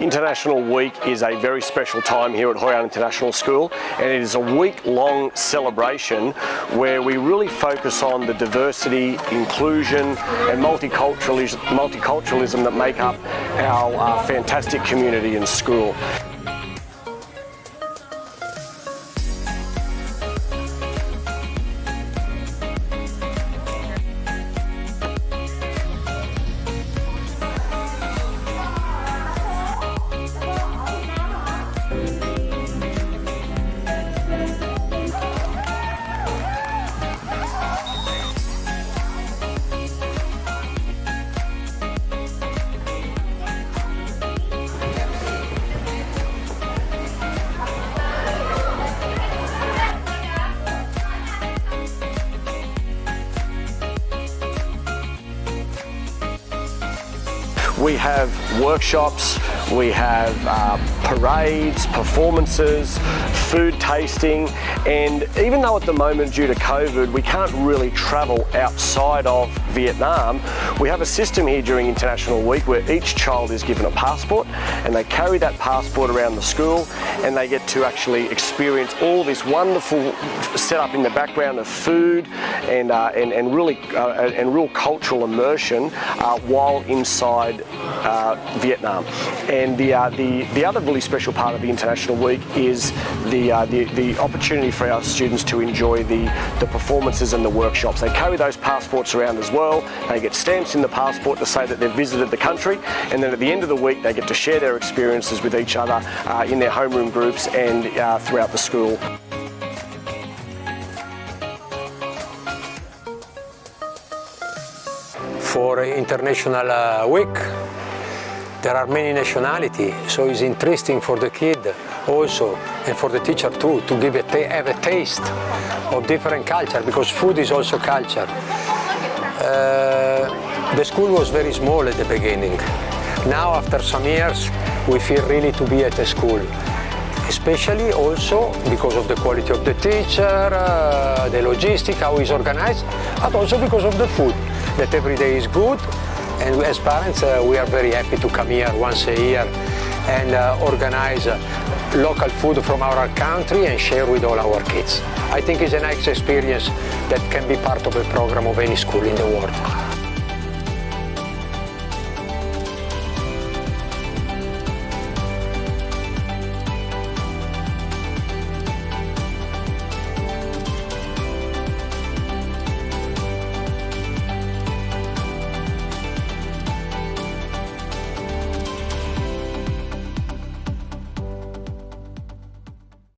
International Week is a very special time here at HAIS International School, and it is a week-long celebration where we really focus on the diversity, inclusion and multiculturalism that make up our fantastic community and school. We have workshops, we have parades, performances, food tasting, and even though at the moment due to COVID we can't really travel outside of Vietnam, we have a system here during International Week where each child is given a passport and they carry that passport around the school and they get to actually experience all this wonderful setup in the background of food and real cultural immersion while inside Vietnam. And the other really special part of the International Week is the opportunity for our students to enjoy the performances and the workshops. They carry those passports around as well. They get stamps in the passport to say that they've visited the country, and then at the end of the week they get to share their experiences with each other in their homeroom groups and throughout the school. For International Week, there are many nationalities, so it's interesting for the kid also and for the teacher too to have a taste of different culture, because food is also culture. The school was very small at the beginning. Now after some years we feel really to be at a school, especially also because of the quality of the teacher, the logistics, how it's organized, but also because of the food, that every day is good. And as parents, we are very happy to come here once a year and organize local food from our country and share with all our kids. I think it's a nice experience that can be part of a program of any school in the world.